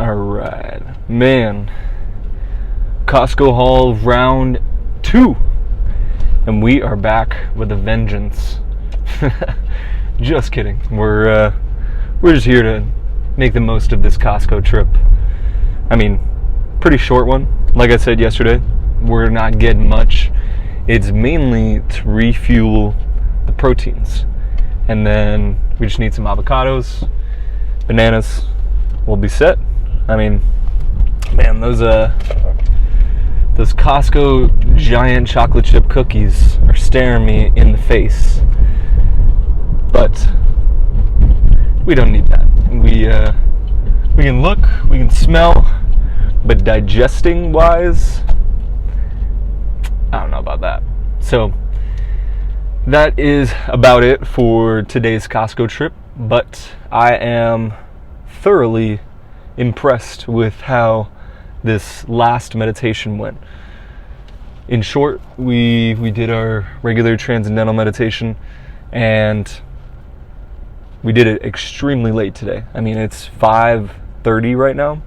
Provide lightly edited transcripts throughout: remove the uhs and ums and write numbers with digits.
Alright, man. Costco haul round 2. And we are back with a vengeance. Just kidding. We're just here to make the most of this Costco trip. I mean, pretty short one. Like I said yesterday, we're not getting much. It's mainly to refuel the proteins. And then we just need some avocados, bananas. We'll be set. I mean, man, those Costco giant chocolate chip cookies are staring me in the face. But we don't need that. We can look, we can smell, but digesting wise, I don't know about that. So that is about it for today's Costco trip, but I am thoroughly impressed with how this last meditation went. In short, we did our regular Transcendental Meditation, and we did it extremely late today. I mean, it's 5:30 right now,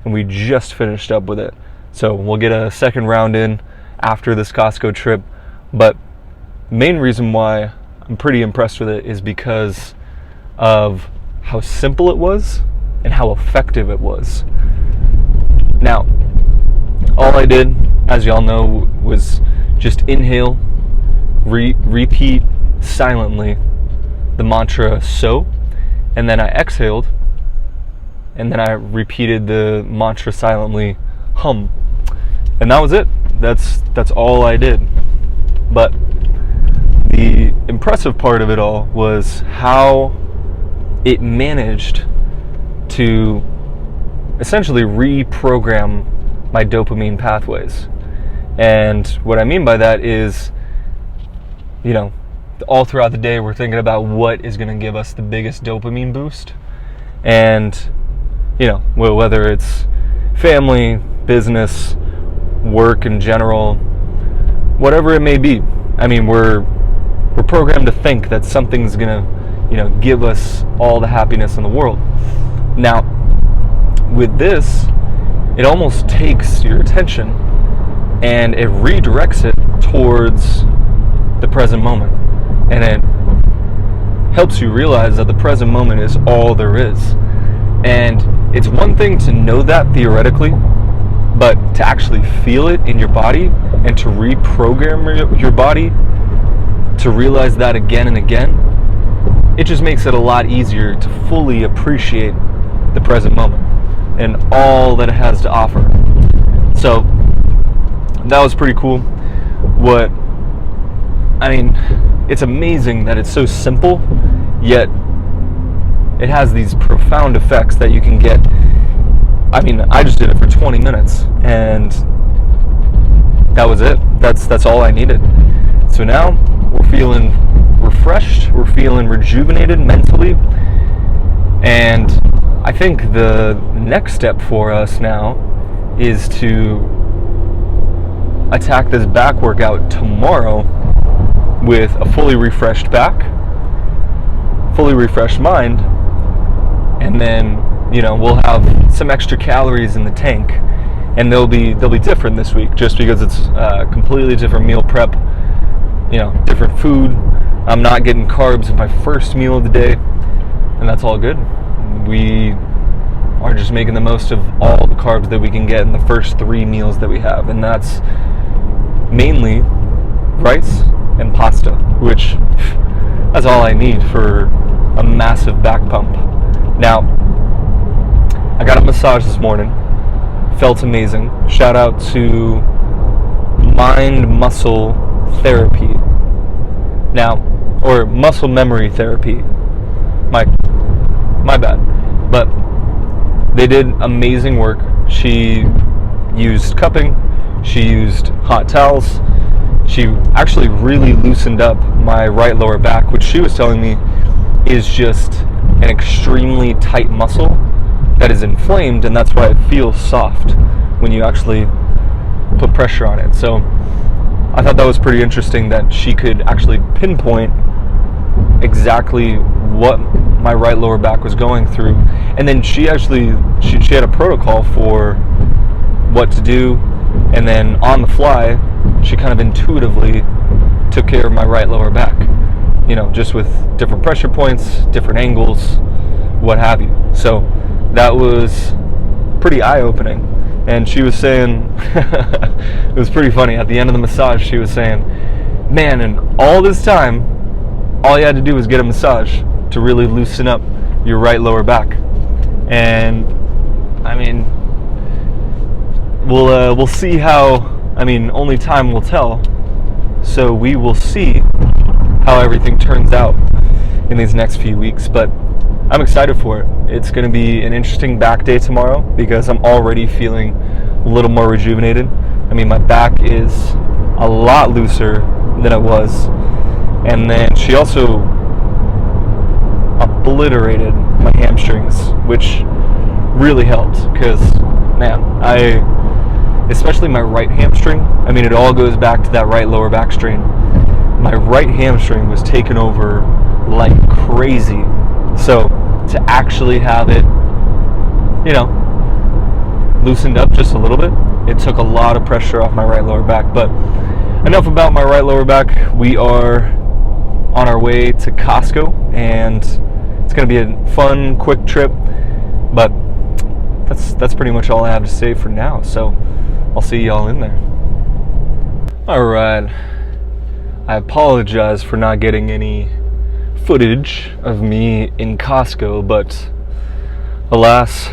and we just finished up with it. So we'll get a second round in after this Costco trip, but the main reason why I'm pretty impressed with it is because of how simple it was and how effective it was. Now, all I did, as y'all know, was just inhale, repeat silently the mantra "so," and then I exhaled, and then I repeated the mantra silently "hum," and that was it. That's all I did. But the impressive part of it all was how it managed to essentially reprogram my dopamine pathways. And what I mean by that is, all throughout the day we're thinking about what is going to give us the biggest dopamine boost. And, whether it's family, business, work in general, whatever it may be. I mean, we're programmed to think that something's going to, give us all the happiness in the world. Now, with this, it almost takes your attention and it redirects it towards the present moment. And it helps you realize that the present moment is all there is. And it's one thing to know that theoretically, but to actually feel it in your body and to reprogram your body to realize that again and again, it just makes it a lot easier to fully appreciate the present moment and all that it has to offer. So that was pretty cool. It's amazing that it's so simple, yet it has these profound effects that you can get. I mean, I just did it for 20 minutes, and that was it. That's all I needed. So now we're feeling refreshed, we're feeling rejuvenated mentally, and I think the next step for us now is to attack this back workout tomorrow with a fully refreshed back, fully refreshed mind, and then we'll have some extra calories in the tank, and they'll be different this week just because it's a completely different meal prep, different food. I'm not getting carbs in my first meal of the day, and that's all good. We are just making the most of all the carbs that we can get in the first 3 meals that we have, and that's mainly rice and pasta, which that's all I need for a massive back pump. Now, I got a massage this morning, felt amazing. Shout out to Mind Muscle Therapy. Now, or muscle memory therapy. My bad. But they did amazing work. She used cupping, she used hot towels. She actually really loosened up my right lower back, which she was telling me is just an extremely tight muscle that is inflamed, and that's why it feels soft when you actually put pressure on it. So I thought that was pretty interesting that she could actually pinpoint exactly what my right lower back was going through. And then she had a protocol for what to do, and then on the fly she kind of intuitively took care of my right lower back, just with different pressure points, different angles, what have you. So that was pretty eye-opening. And she was saying, it was pretty funny, at the end of the massage she was saying, man, in all this time, all you had to do was get a massage to really loosen up your right lower back. And I mean, we'll see how, only time will tell. So we will see how everything turns out in these next few weeks. But I'm excited for it. It's going to be an interesting back day tomorrow because I'm already feeling a little more rejuvenated. My back is a lot looser than it was. And then she also obliterated my hamstrings, which really helped because, man, especially my right hamstring, it all goes back to that right lower back strain. My right hamstring was taken over like crazy. So to actually have it, loosened up just a little bit, it took a lot of pressure off my right lower back. But enough about my right lower back. We are on our way to Costco, and it's going to be a fun, quick trip. But that's pretty much all I have to say for now. So I'll see y'all in there. Alright, I apologize for not getting any footage of me in Costco, but alas,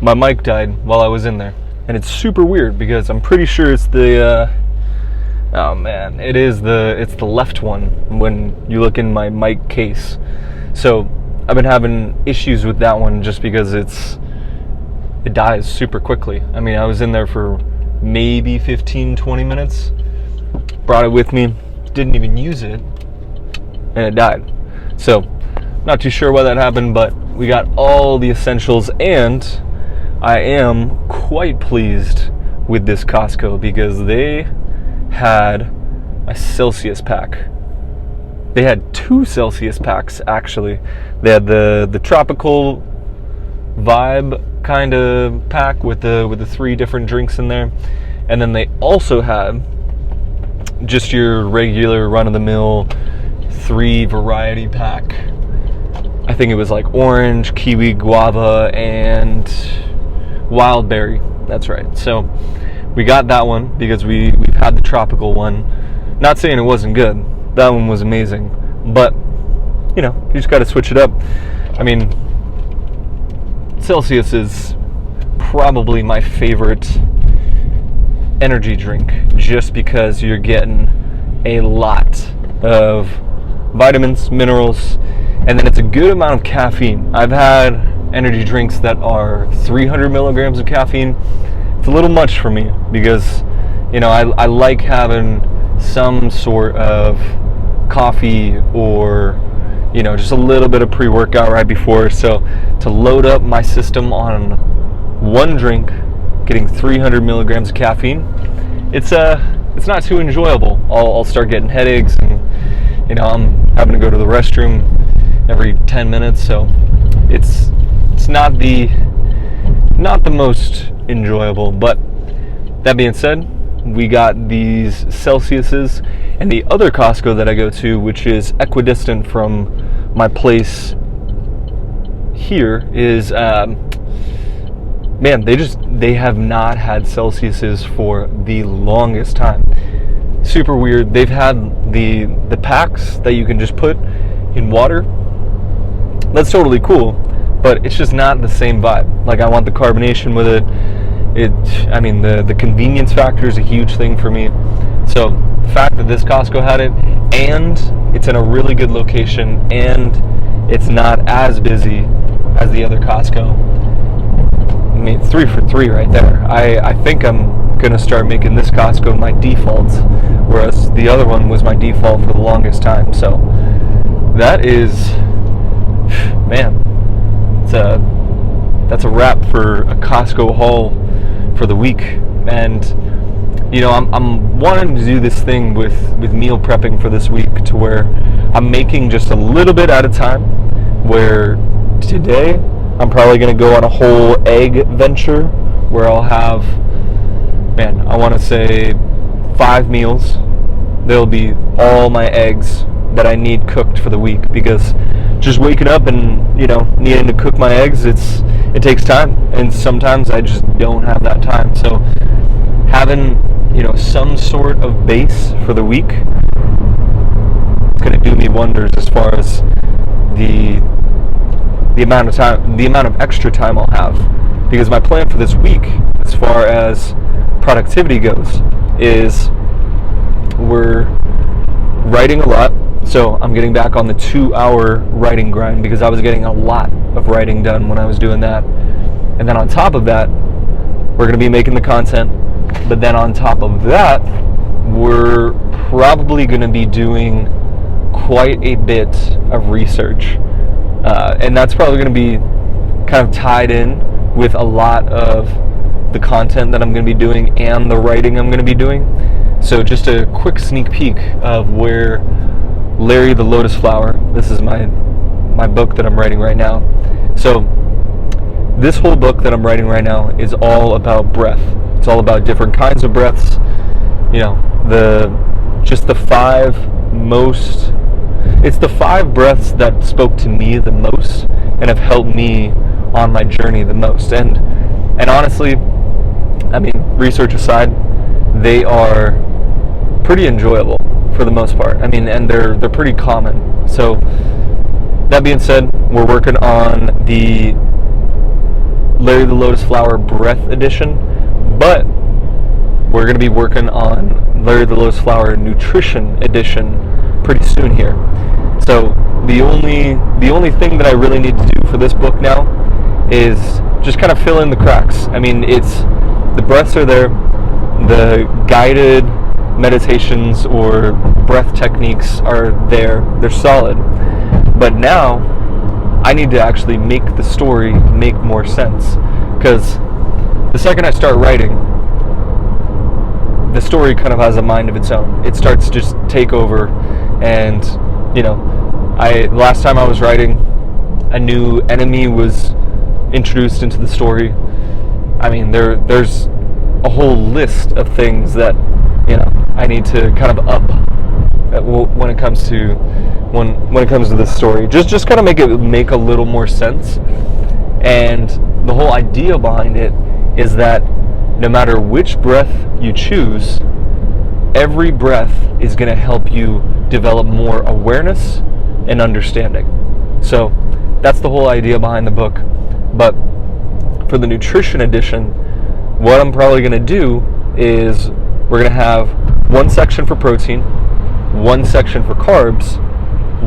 my mic died while I was in there. And it's super weird because I'm pretty sure it's the it's the left one when you look in my mic case. So I've been having issues with that one just because it dies super quickly. I was in there for maybe 15-20 minutes, brought it with me, didn't even use it, and it died. So not too sure why that happened, but we got all the essentials, and I am quite pleased with this Costco because they had a Celsius pack. They had 2 Celsius packs, actually. They had the tropical vibe kind of pack with the 3 different drinks in there, and then they also had just your regular run-of-the-mill 3 variety pack. I think it was like orange, kiwi, guava, and wild berry. That's right. So we got that one because we've had the tropical one. Not saying it wasn't good. That one was amazing. But, you just got to switch it up. Celsius is probably my favorite energy drink just because you're getting a lot of vitamins, minerals, and then it's a good amount of caffeine. I've had energy drinks that are 300 milligrams of caffeine. It's a little much for me because, I like having some sort of coffee or, just a little bit of pre-workout right before. So to load up my system on one drink, getting 300 milligrams of caffeine, it's not too enjoyable. I'll start getting headaches, and I'm having to go to the restroom every 10 minutes. So it's not the most enjoyable. But that being said, we got these Celsiuses, and the other Costco that I go to, which is equidistant from my place here, is they have not had Celsiuses for the longest time. Super weird. They've had the packs that you can just put in water. That's totally cool, but it's just not the same vibe. Like, I want the carbonation with it. The convenience factor is a huge thing for me. So the fact that this Costco had it, and it's in a really good location, and it's not as busy as the other Costco. It's 3 for 3 right there. I think I'm gonna start making this Costco my default, whereas the other one was my default for the longest time. So that is, man, that's a wrap for a Costco haul for the week. And I'm wanting to do this thing with meal prepping for this week, to where I'm making just a little bit at a time, where today I'm probably going to go on a whole egg venture where I'll have, I want to say 5 meals. There'll be all my eggs that I need cooked for the week, because just waking up and needing to cook my eggs, it takes time, and sometimes I just don't have that time. So having some sort of base for the week, it's going to do me wonders as far as the amount of time, the amount of extra time I'll have. Because my plan for this week, as far as productivity goes, is we're writing a lot. So I'm getting back on the 2-hour writing grind, because I was getting a lot of writing done when I was doing that. And then on top of that, we're going to be making the content. But then on top of that, we're probably going to be doing quite a bit of research. And that's probably going to be kind of tied in with a lot of the content that I'm going to be doing and the writing I'm going to be doing. So just a quick sneak peek of where Larry the Lotus Flower, this is my book that I'm writing right now. So this whole book that I'm writing right now is all about breath. It's all about different kinds of breaths. It's the 5 breaths that spoke to me the most and have helped me on my journey the most. And honestly, research aside, they are pretty enjoyable for the most part. And they're pretty common. So that being said, we're working on the Larry the Lotus Flower Breath Edition, but we're going to be working on Larry the Lotus Flower Nutrition Edition pretty soon here. So the only thing that I really need to do for this book now is just kind of fill in the cracks. It's the breaths are there, the guided meditations or breath techniques are there, they're solid. But now I need to actually make the story make more sense, because the second I start writing, the story kind of has a mind of its own. It starts to just take over, and last time I was writing, a new enemy was introduced into the story. There's a whole list of things that I need to kind of up when it comes to this story. Just kind of make a little more sense. And the whole idea behind it is that no matter which breath you choose, every breath is going to help you develop more awareness and understanding. So that's the whole idea behind the book. But for the nutrition edition, what I'm probably going to do is we're going to have one section for protein, one section for carbs,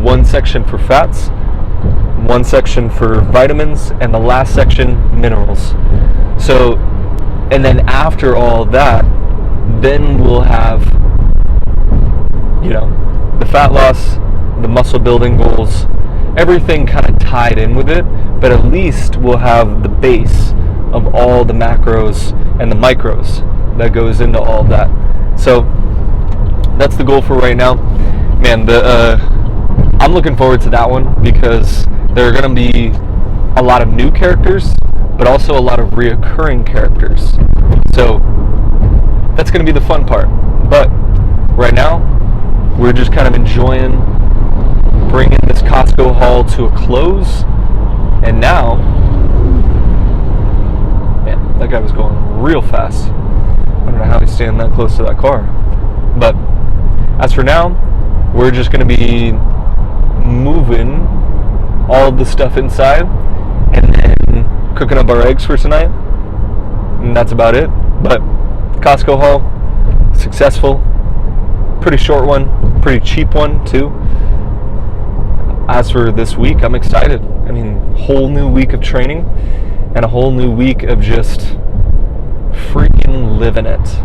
one section for fats, one section for vitamins, and the last section, minerals. So, and then after all that, then we'll have, the fat loss, the muscle building goals, everything kind of tied in with it, but at least we'll have the base of all the macros and the micros that goes into all that. So that's the goal for right now. Man, I'm looking forward to that one, because there are going to be a lot of new characters, but also a lot of reoccurring characters. So that's going to be the fun part. But right now, we're just kind of enjoying bringing this Costco haul to a close. And now, man, that guy was going real fast. I don't know how he's standing that close to that car. But as for now, we're just going to be moving all of the stuff inside and then cooking up our eggs for tonight. And that's about it. But Costco haul, successful. Pretty short one, pretty cheap one too. As for this week, I'm excited. Whole new week of training and a whole new week of just freaking living it.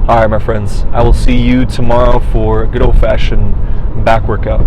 Alright, my friends, I will see you tomorrow for a good old-fashioned back workout.